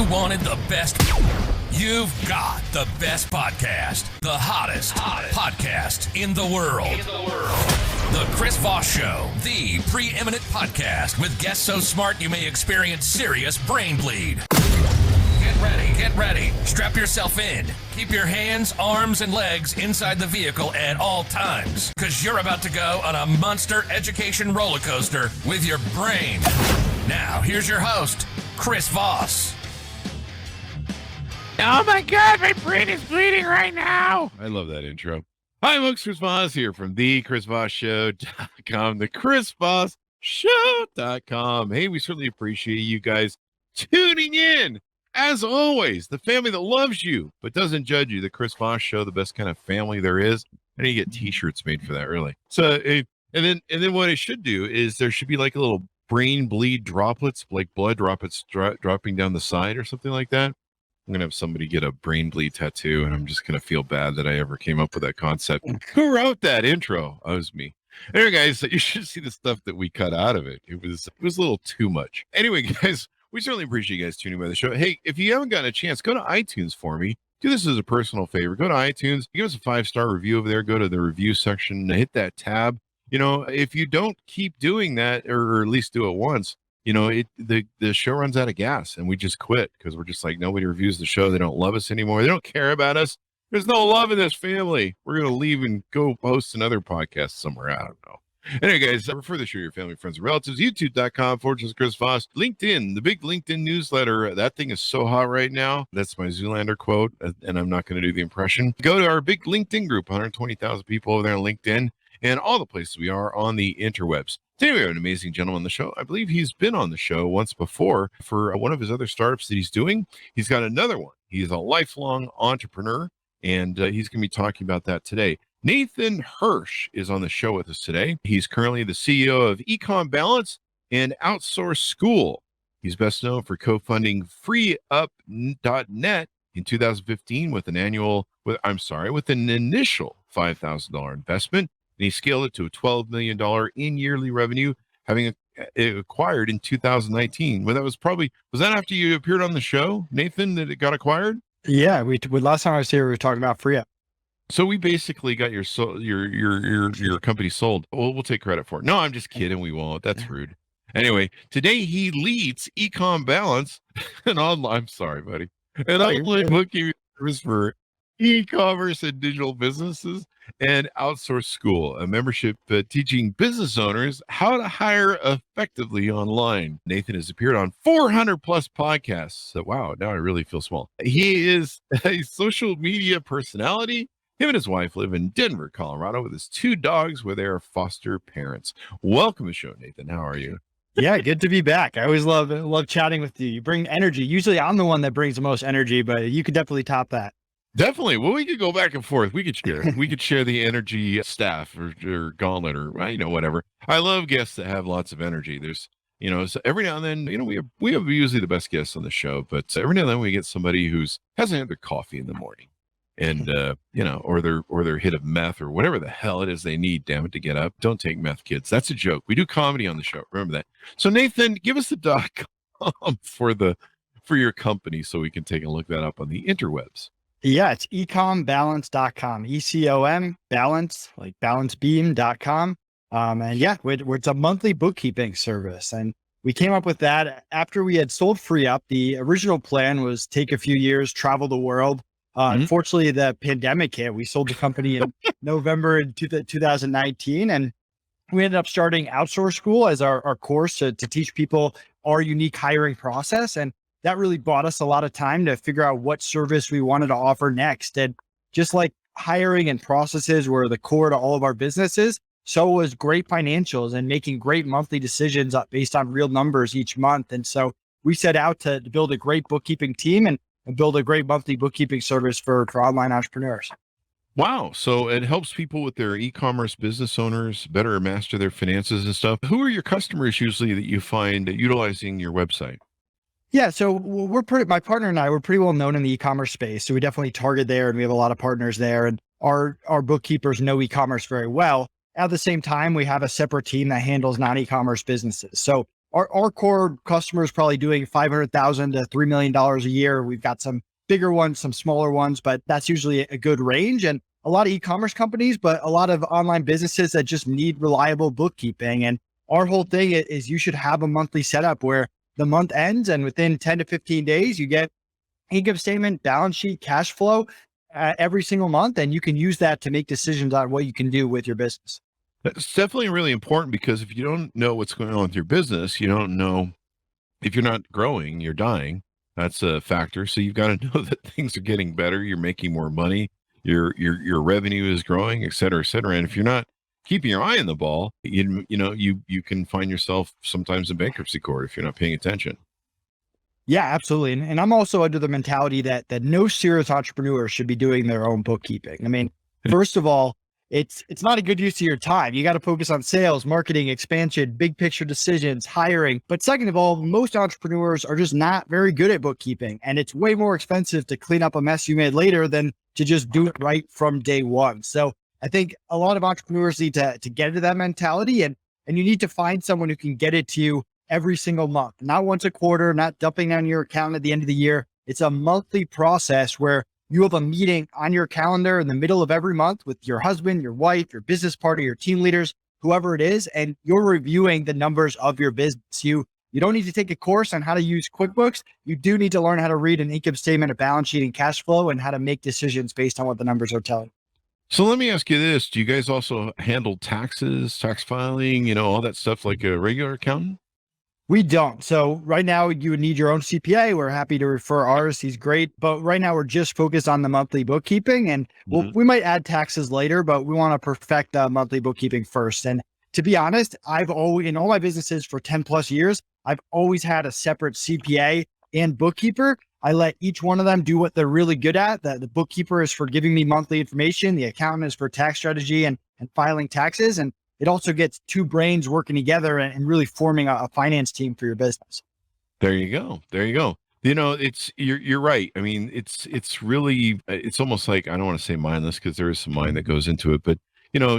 You wanted the best. You've got the best podcast. The hottest podcast in the world. The Chris Voss Show, the preeminent podcast with guests so smart you may experience serious brain bleed. Get ready. Strap yourself in. Keep your hands, arms, and legs inside the vehicle at all times, because you're about to go on a monster education roller coaster with your brain. Now, here's your host, Chris Voss. Oh my God, my brain is bleeding right now. I love that intro. Hi, folks. Chris Voss here from the ChrisVossShow.com, the ChrisVossShow.com. Hey, we certainly appreciate you guys tuning in. As always, the family that loves you but doesn't judge you, the Chris Voss Show, the best kind of family there is. I need to get t-shirts made for that, really. So, and then what I should do is there should be like a little brain bleed droplets, like blood droplets dropping down the side or something like that. I'm going to have somebody get a brain bleed tattoo, and I'm just going to feel bad that I ever came up with that concept. Who wrote that intro? Oh, it was me. Anyway, guys, you should see the stuff that we cut out of it. It was a little too much. Anyway, guys, we certainly appreciate you guys tuning by the show. Hey, if you haven't gotten a chance, go to iTunes for me. Do this as a personal favor. Go to iTunes, give us a 5-star review over there. Go to the review section, hit that tab. You know, if you don't keep doing that, or at least do it once, you know, the show runs out of gas and we just quit because we're just like, nobody reviews the show. They don't love us anymore. They don't care about us. There's no love in this family. We're going to leave and go host another podcast somewhere. I don't know. Anyway, guys, refer the show to your family, friends, and relatives. YouTube.com/Chris Voss. LinkedIn, the big LinkedIn newsletter. That thing is so hot right now. That's my Zoolander quote, and I'm not going to do the impression. Go to our big LinkedIn group, 120,000 people over there on LinkedIn, and all the places we are on the interwebs. Today, we have an amazing gentleman on the show. I believe he's been on the show once before for one of his other startups that he's doing. He's got another one. He's a lifelong entrepreneur, and he's going to be talking about that today. Nathan Hirsch is on the show with us today. He's currently the CEO of EcomBalance and Outsource School. He's best known for co-funding FreeUp.net in 2015 with an initial $5,000 investment. And he scaled it to a $12 million in yearly revenue, having it acquired in 2019. Well, was that after you appeared on the show, Nathan, that it got acquired? Yeah, last time I was here, we were talking about FreeUp. So we basically got your company sold. Well, we'll take credit for it. No, I'm just kidding. We won't. That's rude. Anyway, today he leads EcomBalance, an online bookkeeping service for e-commerce and digital businesses, and Outsource School, a membership teaching business owners how to hire effectively online. Nathan has appeared on 400 plus podcasts. So, wow, now I really feel small. He is a social media personality. Him and his wife live in Denver, Colorado, with his 2 dogs where they are foster parents. Welcome to the show, Nathan. How are you? Yeah, good to be back. I always love chatting with you. You bring energy. Usually I'm the one that brings the most energy, but you could definitely top that. Definitely. Well, we could go back and forth. We could share the energy staff or gauntlet or, whatever. I love guests that have lots of energy. There's, so every now and then, we have usually the best guests on the show, but every now and then we get somebody who's hasn't had their coffee in the morning. And, or their hit of meth or whatever the hell it is they need, damn it, to get up. Don't take meth, kids. That's a joke. We do comedy on the show. Remember that. So Nathan, give us the .com for your company so we can take a look that up on the interwebs. Yeah, it's EcomBalance.com, ECOM balance, like balancebeam.com. And yeah, it's a monthly bookkeeping service. And we came up with that after we had sold FreeUp. The original plan was take a few years, travel the world. Unfortunately, the pandemic hit. We sold the company in November in 2019, and we ended up starting Outsource School as our course to teach people our unique hiring process. And that really bought us a lot of time to figure out what service we wanted to offer next. And just like hiring and processes were the core to all of our businesses, so was great financials and making great monthly decisions based on real numbers each month. And so we set out to build a great bookkeeping team and build a great monthly bookkeeping service for online entrepreneurs. Wow. So it helps people with their e-commerce business owners better master their finances and stuff. Who are your customers usually that you find utilizing your website? Yeah. So my partner and I, we're pretty well known in the e-commerce space. So we definitely target there, and we have a lot of partners there, and our bookkeepers know e-commerce very well. At the same time, we have a separate team that handles non-e-commerce businesses. So our core customer is probably doing $500,000 to $3 million a year. We've got some bigger ones, some smaller ones, but that's usually a good range. And a lot of e-commerce companies, but a lot of online businesses that just need reliable bookkeeping. And our whole thing is you should have a monthly setup where the month ends and within 10 to 15 days, you get income statement, balance sheet, cash flow every single month. And you can use that to make decisions on what you can do with your business. That's definitely really important, because if you don't know what's going on with your business, you don't know if you're not growing, you're dying. That's a factor. So you've got to know that things are getting better. You're making more money. Your revenue is growing, et cetera, et cetera. And if you're not keeping your eye on the ball, you can find yourself sometimes in bankruptcy court if you're not paying attention. Yeah, absolutely. And I'm also under the mentality that no serious entrepreneur should be doing their own bookkeeping. I mean, first of all, it's not a good use of your time. You got to focus on sales, marketing, expansion, big picture decisions, hiring. But second of all, most entrepreneurs are just not very good at bookkeeping. And it's way more expensive to clean up a mess you made later than to just do it right from day one. So I think a lot of entrepreneurs need to get into that mentality, and you need to find someone who can get it to you every single month, not once a quarter, not dumping down your account at the end of the year. It's a monthly process where you have a meeting on your calendar in the middle of every month with your husband, your wife, your business partner, your team leaders, whoever it is, and you're reviewing the numbers of your business. You don't need to take a course on how to use QuickBooks. You do need to learn how to read an income statement, a balance sheet, and cash flow, and how to make decisions based on what the numbers are telling. So let me ask you this. Do you guys also handle taxes, tax filing, all that stuff like a regular accountant? We don't. So right now you would need your own CPA. We're happy to refer ours. He's great. But right now we're just focused on the monthly bookkeeping, and we might add taxes later, but we want to perfect monthly bookkeeping first. And to be honest, I've always, in all my businesses for 10 plus years, I've always had a separate CPA and bookkeeper. I let each one of them do what they're really good at. The bookkeeper is for giving me monthly information. The accountant is for tax strategy and filing taxes. And it also gets two brains working together and really forming a finance team for your business. There you go. There you go. You're right. I mean, it's really, it's almost like, I don't want to say mindless, because there is some mind that goes into it, but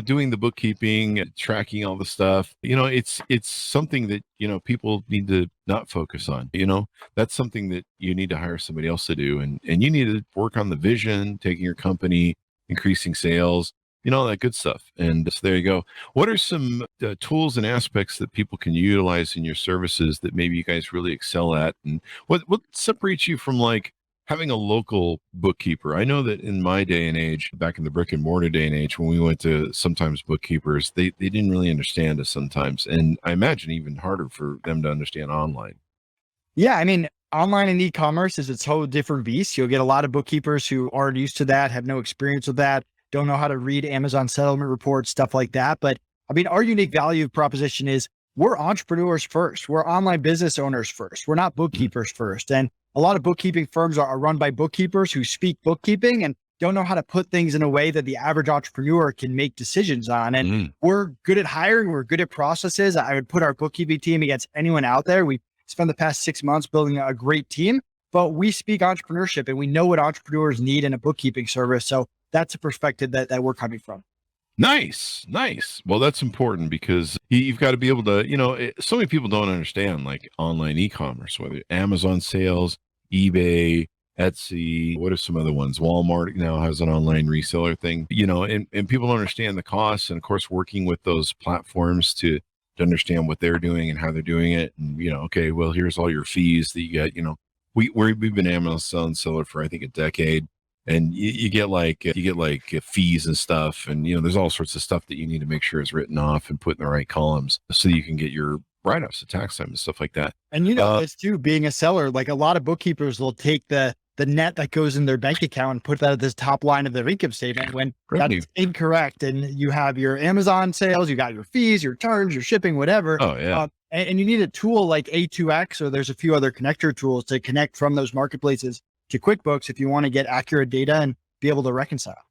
doing the bookkeeping, tracking all the stuff, it's something that, people need to not focus on. That's something that you need to hire somebody else to do. And you need to work on the vision, taking your company, increasing sales, all that good stuff. And so there you go. What are some tools and aspects that people can utilize in your services that maybe you guys really excel at? And what separates you from like having a local bookkeeper? I know that in my day and age, back in the brick and mortar day and age, when we went to sometimes bookkeepers, they didn't really understand us sometimes. And I imagine even harder for them to understand online. Yeah. I mean, online and e-commerce is its whole different beast. You'll get a lot of bookkeepers who aren't used to that, have no experience with that, don't know how to read Amazon settlement reports, stuff like that. But I mean, our unique value proposition is we're entrepreneurs first. We're online business owners first. We're not bookkeepers first. And a lot of bookkeeping firms are run by bookkeepers who speak bookkeeping and don't know how to put things in a way that the average entrepreneur can make decisions on. And we're good at hiring. We're good at processes. I would put our bookkeeping team against anyone out there. We spent the past 6 months building a great team, but we speak entrepreneurship and we know what entrepreneurs need in a bookkeeping service. So that's a perspective that we're coming from. Nice. Well, that's important, because you've got to be able to, so many people don't understand like online e-commerce, whether Amazon sales, eBay, Etsy, what are some other ones? Walmart now has an online reseller thing, and people don't understand the costs. And of course, working with those platforms to understand what they're doing and how they're doing it. And, okay, well, here's all your fees that you get, we've been Amazon seller for, I think, a decade. And you get fees and stuff. And, there's all sorts of stuff that you need to make sure is written off and put in the right columns so you can get your write-offs, the tax time and stuff like that. And, it's too, being a seller, like a lot of bookkeepers will take the net that goes in their bank account and put that at the top line of their income statement when that's incorrect. And you have your Amazon sales, you got your fees, your turns, your shipping, whatever. Oh, yeah. And you need a tool like A2X, or there's a few other connector tools to connect from those marketplaces to QuickBooks if you want to get accurate data and be able to reconcile.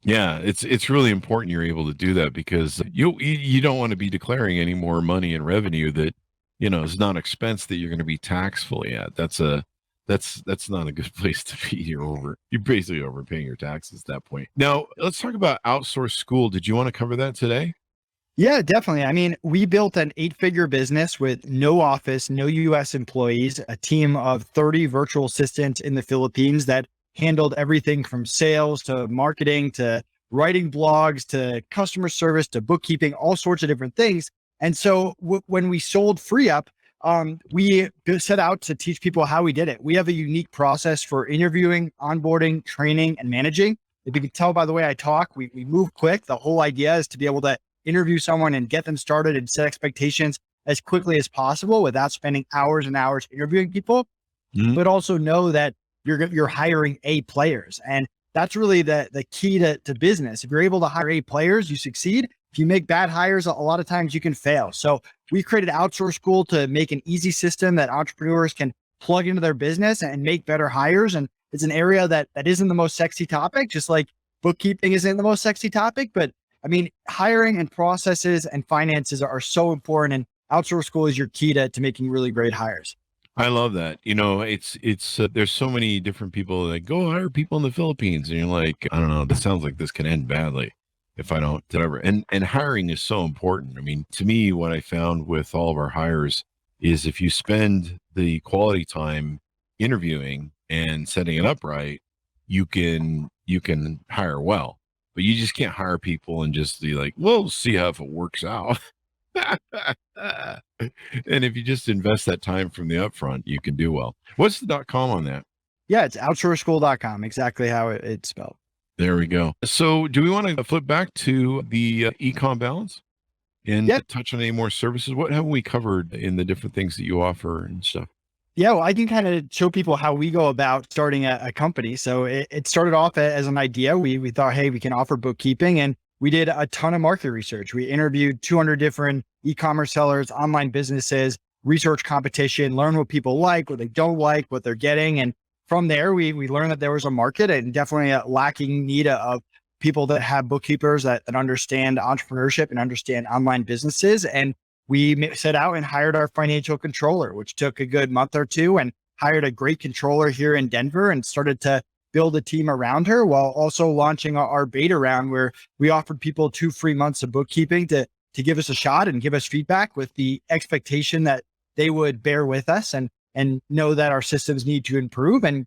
Yeah, it's really important you're able to do that, because you don't want to be declaring any more money and revenue that is not expense that you're going to be taxed fully at. That's not a good place to be. You're basically overpaying your taxes at that point. Now let's talk about outsourced school. Did you want to cover that today? Yeah, definitely. I mean, we built an 8-figure business with no office, no US employees, a team of 30 virtual assistants in the Philippines that handled everything from sales to marketing to writing blogs to customer service to bookkeeping, all sorts of different things. And so when we sold FreeUp, we set out to teach people how we did it. We have a unique process for interviewing, onboarding, training, and managing. If you can tell by the way I talk, we move quick. The whole idea is to be able to interview someone and get them started and set expectations as quickly as possible without spending hours and hours interviewing people, but also know that you're hiring A players. And that's really the key to business. If you're able to hire A players, you succeed. If you make bad hires, a lot of times you can fail. So we created Outsource School to make an easy system that entrepreneurs can plug into their business and make better hires. And it's an area that isn't the most sexy topic, just like bookkeeping isn't the most sexy topic. But I mean, hiring and processes and finances are so important, and Outsource School is your key to making really great hires. I love that. It's there's so many different people that go hire people in the Philippines, and you're like, I don't know, this sounds like this can end badly if I don't whatever. And hiring is so important. I mean, to me, what I found with all of our hires is if you spend the quality time interviewing and setting it up right, you can hire well. But you just can't hire people and just be like, well, see how if it works out. And if you just invest that time from the upfront, you can do well. What's the .com on that? Yeah, it's outsourceschool.com, exactly how it's spelled. There we go. So do we want to flip back to the EcomBalance and touch on any more services? What have we covered in the different things that you offer and stuff? Yeah, well, I can kind of show people how we go about starting a company. So it started off as an idea. We thought, hey, we can offer bookkeeping, and we did a ton of market research. We interviewed 200 different e-commerce sellers, online businesses, research competition, learn what people like, what they don't like, what they're getting. And from there, we learned that there was a market and definitely a lacking need of people that have bookkeepers that understand entrepreneurship and understand online businesses. And we set out and hired our financial controller, which took a good month or two, and hired a great controller here in Denver and started to build a team around her, while also launching our beta round, where we offered people 2 free months of bookkeeping to give us a shot and give us feedback with the expectation that they would bear with us and know that our systems need to improve. And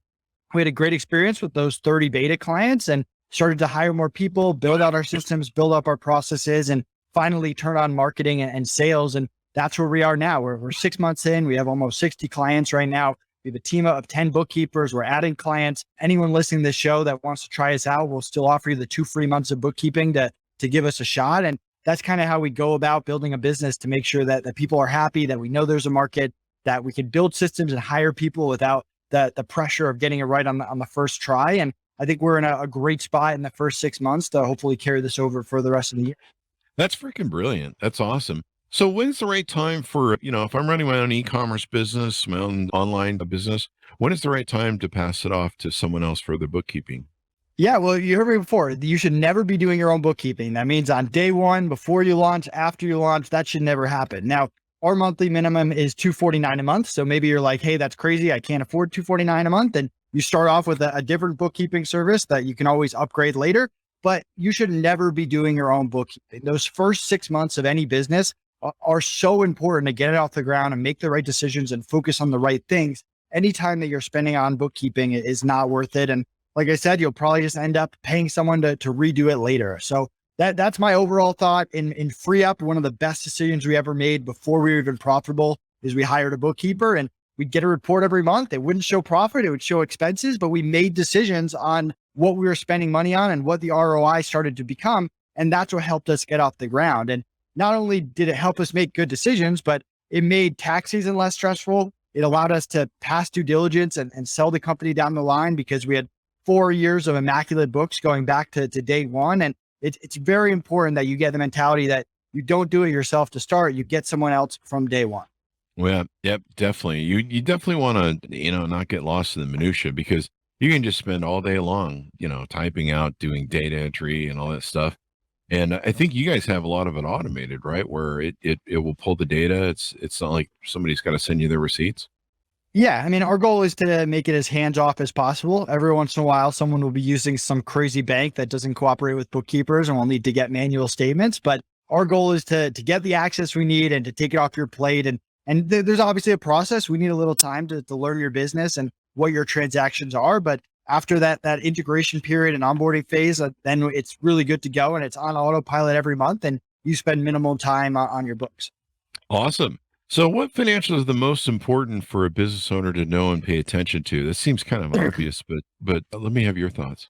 we had a great experience with those 30 beta clients and started to hire more people, build out our systems, build up our processes, and finally turn on marketing and sales. And that's where we are now. We're 6 months in. We have almost 60 clients right now. We have a team of 10 bookkeepers. We're adding clients. Anyone listening to this show that wants to try us out, we'll still offer you the 2 free months of bookkeeping to give us a shot. And that's kind of how we go about building a business, to make sure that people are happy, that we know there's a market, that we can build systems and hire people without the pressure of getting it right on the first try. And I think we're in a great spot in the first 6 months to hopefully carry this over for the rest of the year. That's freaking brilliant. That's awesome. So when's the right time for, if I'm running my own e-commerce business, my own online business, when is the right time to pass it off to someone else for the bookkeeping? Yeah, well, you heard me before. You should never be doing your own bookkeeping. That means on day one, before you launch, after you launch, that should never happen. Now, our monthly minimum is $249 a month. So maybe you're like, hey, that's crazy, I can't afford $249 a month. And you start off with a different bookkeeping service that you can always upgrade later. But you should never be doing your own bookkeeping. Those first 6 months of any business are so important to get it off the ground and make the right decisions and focus on the right things. Anytime that you're spending on bookkeeping is not worth it. And like I said, you'll probably just end up paying someone to redo it later. So that's my overall thought. In FreeUp, one of the best decisions we ever made before we were even profitable is we hired a bookkeeper, and we'd get a report every month. It wouldn't show profit, it would show expenses, but we made decisions on what we were spending money on and what the ROI started to become. And that's what helped us get off the ground. And not only did it help us make good decisions, but it made tax season less stressful. It allowed us to pass due diligence and sell the company down the line, because we had 4 years of immaculate books going back to day one. And it's very important that you get the mentality that you don't do it yourself to start, you get someone else from day one. Well, yep, definitely. You definitely want to, not get lost in the minutia, because you can just spend all day long, typing out, doing data entry and all that stuff. And I think you guys have a lot of it automated, right? Where it will pull the data. It's not like somebody's got to send you their receipts. Yeah. I mean, our goal is to make it as hands off as possible. Every once in a while, someone will be using some crazy bank that doesn't cooperate with bookkeepers and will need to get manual statements. But our goal is to get the access we need and to take it off your plate. And there's obviously a process. We need a little time to learn your business and what your transactions are. But after that integration period and onboarding phase, then it's really good to go, and it's on autopilot every month, and you spend minimal time on your books. Awesome. So what financials are the most important for a business owner to know and pay attention to? This seems kind of obvious, but let me have your thoughts.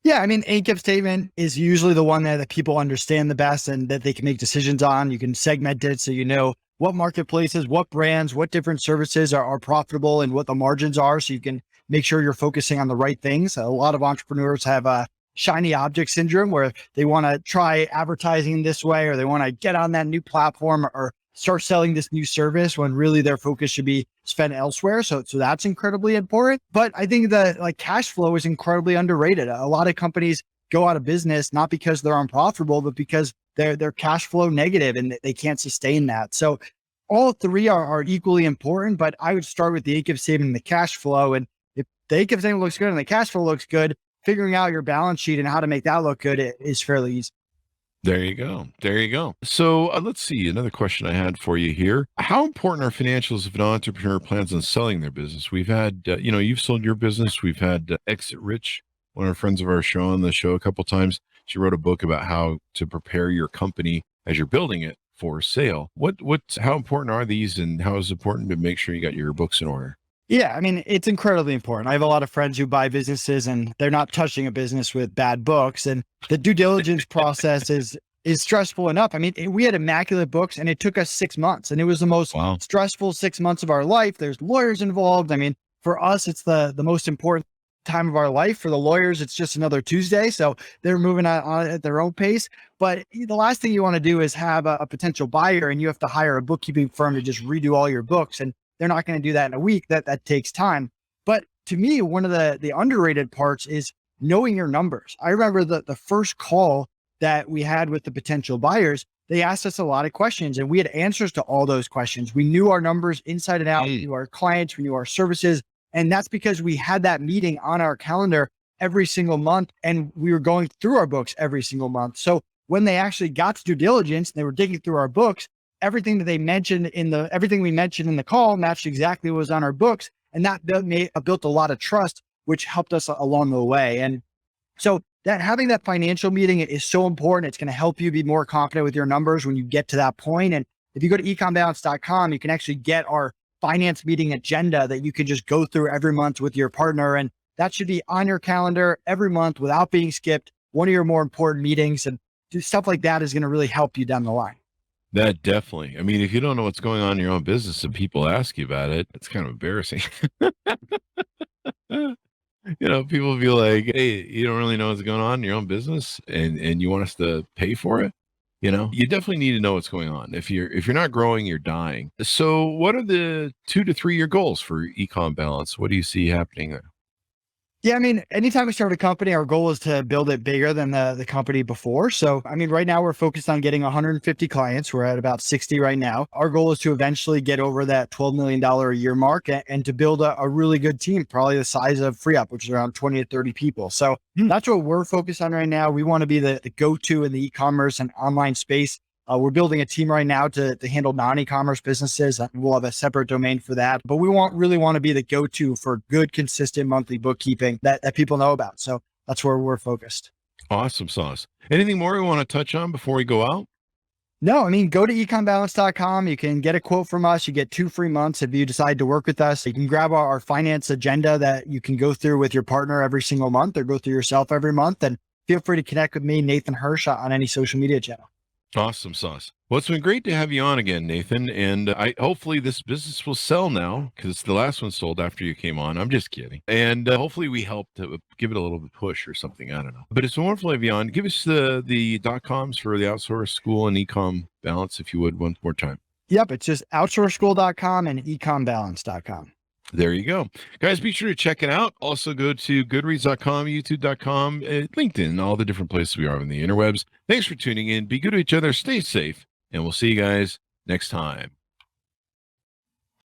Yeah, I mean, income statement is usually the one that people understand the best and that they can make decisions on. You can segment it so you know what marketplaces, what brands, what different services are profitable and what the margins are, so you can make sure you're focusing on the right things. A lot of entrepreneurs have a shiny object syndrome where they want to try advertising this way, or they want to get on that new platform or start selling this new service when really their focus should be spent elsewhere. So that's incredibly important. But I think that like cash flow is incredibly underrated. A lot of companies go out of business, not because they're unprofitable, but because they're cash flow negative and they can't sustain that. So all three are equally important, but I would start with the income statement and the cash flow. And if the income statement looks good and the cash flow looks good, figuring out your balance sheet and how to make that look good is fairly easy. There you go. There you go. So let's see. Another question I had for you here. How important are financials if an entrepreneur plans on selling their business? We've had, you've sold your business. We've had Exit Rich, one of our friends of our show, on the show a couple of times. She wrote a book about how to prepare your company as you're building it for sale. How important are these, and how is it important to make sure you got your books in order? Yeah, I mean, it's incredibly important. I have a lot of friends who buy businesses and they're not touching a business with bad books. And the due diligence process is stressful enough. I mean, we had immaculate books and it took us 6 months, and it was the most stressful 6 months of our life. There's lawyers involved. I mean, for us, it's the most important time of our life. For the lawyers, it's just another Tuesday. So they're moving on at their own pace. But the last thing you want to do is have a potential buyer and you have to hire a bookkeeping firm to just redo all your books. And they're not going to do that in a week. That takes time. But to me, one of the underrated parts is knowing your numbers. I remember the first call that we had with the potential buyers, they asked us a lot of questions and we had answers to all those questions. We knew our numbers inside and out. We knew our clients, we knew our services. And that's because we had that meeting on our calendar every single month, and we were going through our books every single month. So when they actually got to due diligence, and they were digging through our books, everything we mentioned in the call matched exactly what was on our books. And that built a lot of trust, which helped us along the way. And so that having that financial meeting is so important. It's going to help you be more confident with your numbers when you get to that point. And if you go to EcomBalance.com, you can actually get our finance meeting agenda that you can just go through every month with your partner. And that should be on your calendar every month without being skipped. One of your more important meetings, and stuff like that is going to really help you down the line. That definitely. I mean, if you don't know what's going on in your own business and people ask you about it, it's kind of embarrassing. People will be like, hey, you don't really know what's going on in your own business and you want us to pay for it. You definitely need to know what's going on. If you're not growing, you're dying. So what are the 2 to 3 year goals for EcomBalance? What do you see happening there? Yeah, I mean, anytime we start a company, our goal is to build it bigger than the company before. So, I mean, right now we're focused on getting 150 clients. We're at about 60 right now. Our goal is to eventually get over that $12 million a year mark and to build a really good team, probably the size of FreeUp, which is around 20 to 30 people. So that's what we're focused on right now. We want to be the go-to in the e-commerce and online space. We're building a team right now to handle non-e-commerce businesses. We'll have a separate domain for that, but we really want to be the go-to for good, consistent monthly bookkeeping that people know about. So that's where we're focused. Awesome sauce. Anything more we want to touch on before we go out? No, I mean, go to EcomBalance.com. You can get a quote from us. You get 2 free months if you decide to work with us. You can grab our finance agenda that you can go through with your partner every single month, or go through yourself every month. And feel free to connect with me, Nathan Hirsch, on any social media channel. Awesome sauce. Well, it's been great to have you on again, Nathan. And hopefully this business will sell now, because the last one sold after you came on. I'm just kidding. And hopefully we helped to give it a little bit push or something. I don't know. But it's wonderful to have you on. Give us the .coms for the Outsource School and EcomBalance, if you would, one more time. Yep. It's just outsourceschool.com and EcomBalance.com. There you go. Guys, be sure to check it out. Also go to goodreads.com, youtube.com, LinkedIn, all the different places we are on the interwebs. Thanks for tuning in. Be good to each other. Stay safe. And we'll see you guys next time.